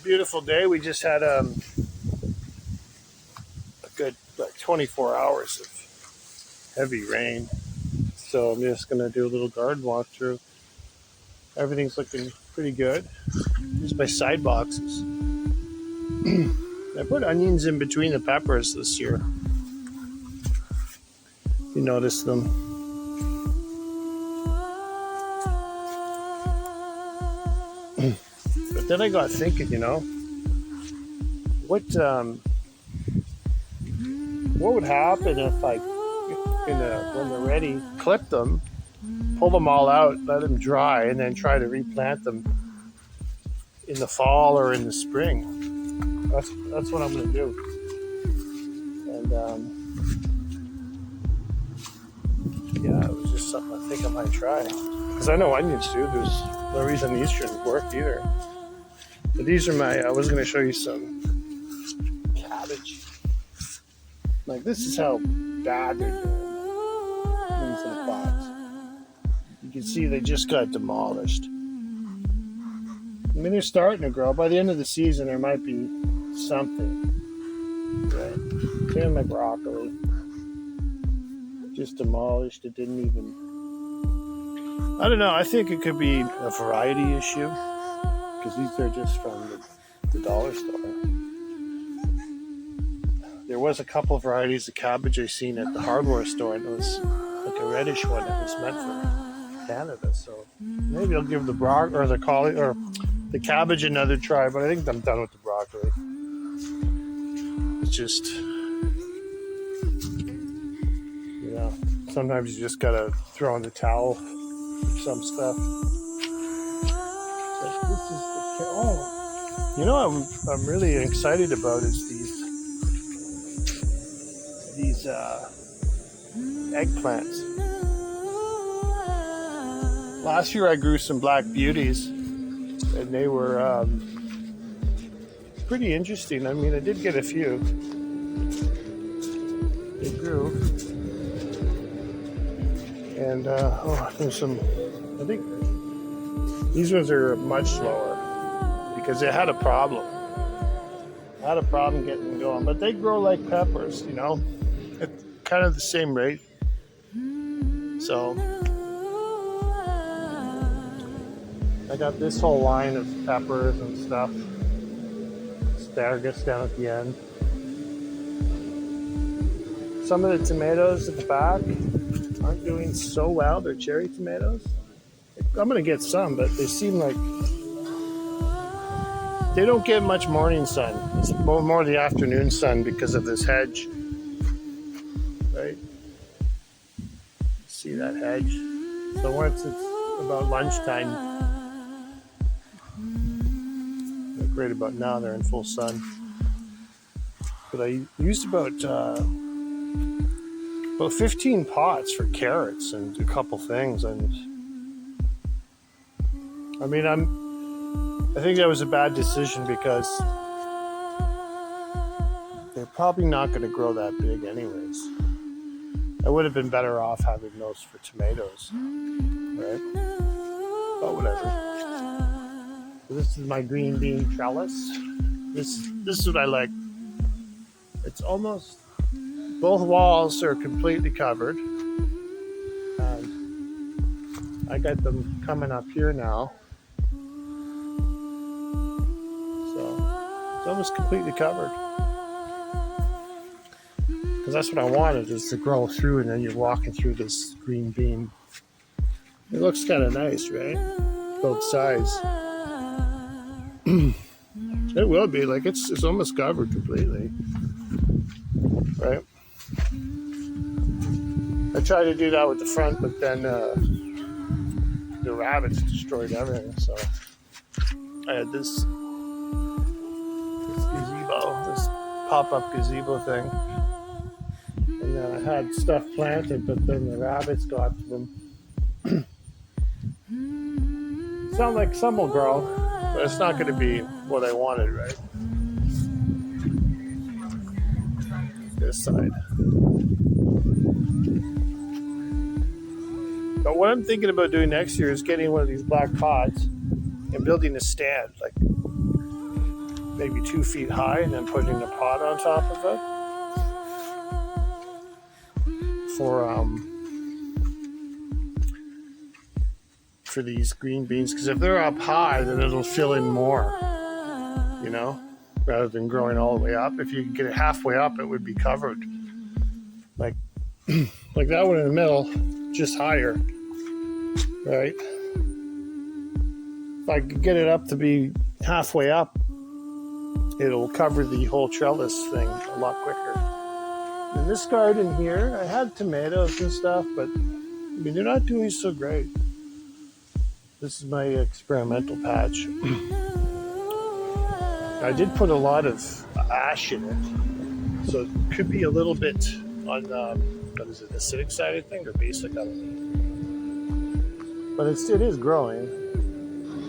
beautiful day. We just had a good 24 hours of heavy rain. So I'm just going to do a little garden walkthrough. Everything's looking pretty good. Just my side boxes. I put onions in between the peppers this year. You notice them. But then I got thinking, what would happen if I, when they're ready, clip them, pull them all out, let them dry, and then try to replant them in the fall or in the spring. That's what I'm going to do. And yeah, it was just something I think I might try. Because I know onions do. There's no reason these shouldn't work either. But these are I was going to show you some cabbage. Like, this is how bad they're doing. In some pots. You can see they just got demolished. I mean, they're starting to grow. By the end of the season, there might be something. Right? Same with my broccoli. Just demolished. It didn't even... I don't know. I think it could be a variety issue. Because these are just from the dollar store. There was a couple of varieties of cabbage I seen at the hardware store, and it was like a reddish one that was meant for Canada. So maybe I'll give the the cabbage another try, but I think I'm done with the broccoli. It's just, sometimes you just gotta throw in the towel for some stuff. But this is I'm really excited about is these eggplants. Last year I grew some black beauties, and they were pretty interesting. I mean, I did get a few. They grew. And there's some, I think these ones are much slower because they had a problem. Getting them going, but they grow like peppers, at kind of the same rate. So I got this whole line of peppers and stuff. Asparagus down at the end. Some of the tomatoes at the back aren't doing so well. They're cherry tomatoes. I'm going to get some, but they seem like they don't get much morning sun. It's more the afternoon sun because of this hedge. Right? See that hedge? So once it's about lunchtime, like right about now, they're in full sun. But I used about 15 pots for carrots and a couple things, and I mean, I think that was a bad decision because they're probably not going to grow that big anyways. I would have been better off having those for tomatoes, right? But whatever. So this is my green bean trellis. This is what I like. It's almost, both walls are completely covered. And I got them coming up here now. It's almost completely covered. Because that's what I wanted, is to grow through, and then you're walking through this green bean. It looks kind of nice, right? Both sides. It will be, like it's almost covered completely. Right? I tried to do that with the front, but then the rabbits destroyed everything. So I had this pop-up gazebo thing, and then I had stuff planted, but then the rabbits got to them. Sound like some will grow, but it's not going to be what I wanted, right? This side. But what I'm thinking about doing next year is getting one of these black pots and building a stand, like maybe 2 feet high, and then putting a pot on top of it for these green beans. Because if they're up high, then it'll fill in more, you know, rather than growing all the way up. If you could get it halfway up, it would be covered. Like that one in the middle, just higher, right? If I could get it up to be halfway up, it'll cover the whole trellis thing a lot quicker. In this garden here, I had tomatoes and stuff, but I mean, they're not doing so great. This is my experimental patch. I did put a lot of ash in it, so it could be a little bit on what is it, acidic side, I think, or basic, I don't know. But it is growing,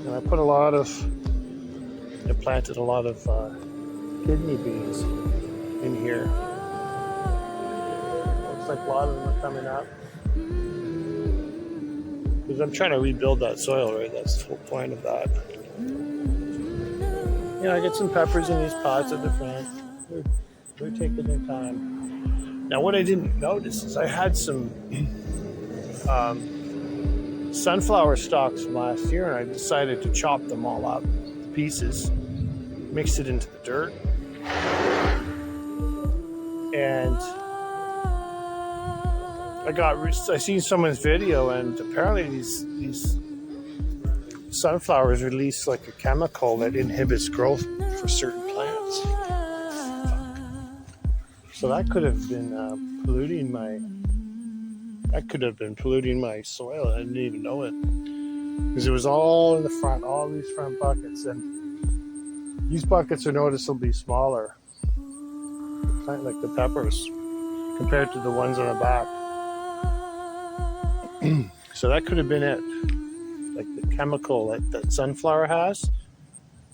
and I planted a lot of kidney beans in here. Looks like a lot of them are coming up. Because I'm trying to rebuild that soil, right? That's the whole point of that. Yeah, I get some peppers in these pots at the front. They're taking their time. Now, what I didn't notice is I had some sunflower stalks from last year, and I decided to chop them all up to pieces, mix it into the dirt, and I seen someone's video, and apparently these sunflowers release like a chemical that inhibits growth for certain plants. So that could have been polluting my soil. I didn't even know it, because it was all in the front, all these front buckets, and these buckets are noticeably smaller, like the peppers, compared to the ones on the back. So that could have been it, like the chemical that sunflower has.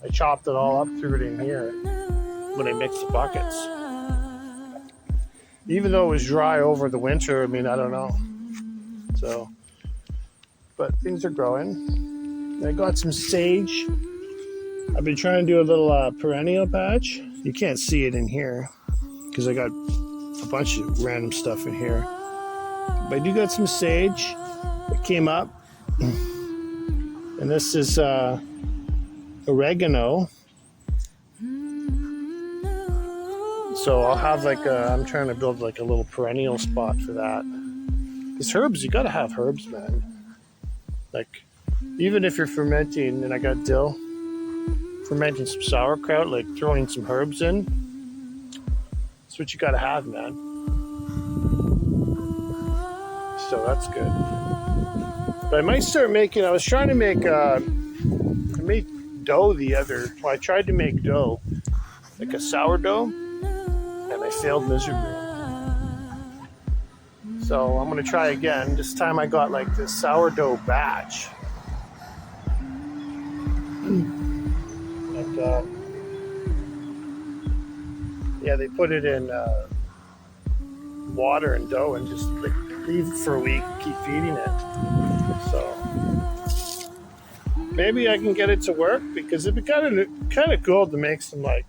I chopped it all up, threw it in here when I mixed the buckets. Even though it was dry over the winter, I mean, I don't know. So, but things are growing. I got some sage. I've been trying to do a little perennial patch. You can't see it in here because I got a bunch of random stuff in here. But I do got some sage that came up. And this is oregano. So I'll have I'm trying to build like a little perennial spot for that. Because herbs, you gotta have herbs, man. Like, even if you're fermenting, and I got dill, fermenting some sauerkraut, like throwing some herbs in, that's what you gotta have, man. So that's good. But I might start making, I was trying to make, I made dough I tried to make dough, like a sourdough, and I failed miserably. So I'm gonna try again. This time I got like this sourdough batch. And yeah, they put it in water and dough and just like leave it for a week, keep feeding it. So maybe I can get it to work, because it'd be kind of cool to make some, like,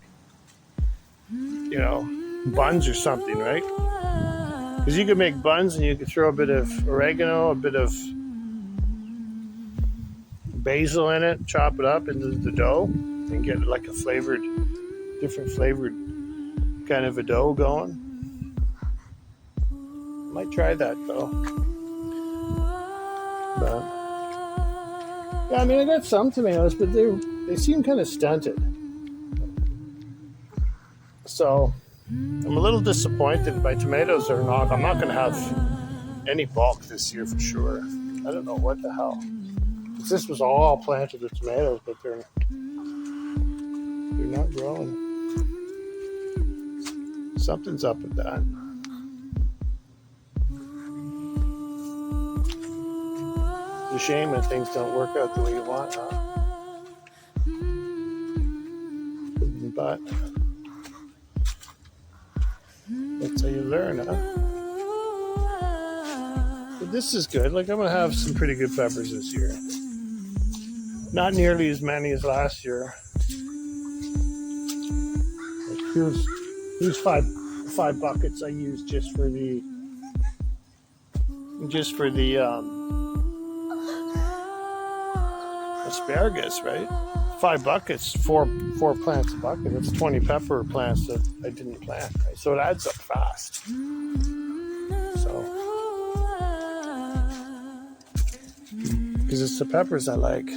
you know, buns or something, right? Because you could make buns and you could throw a bit of oregano, a bit of basil in it, chop it up into the dough, and get like a different flavored kind of a dough going. Might try that though. But yeah, I mean, I got some tomatoes, but they seem kind of stunted. So I'm a little disappointed. My tomatoes I'm not going to have any bulk this year for sure. I don't know what the hell. This was all planted with tomatoes, but they're not growing. Something's up with that. It's a shame when things don't work out the way you want, huh? But that's how you learn, huh? But this is good. Like, I'm gonna have some pretty good peppers this year. Not nearly as many as last year. Here's five buckets I use just for the asparagus, right? 5 buckets, four plants a bucket. That's 20 pepper plants that I didn't plant, right? So it adds up fast. So, because it's the peppers I like.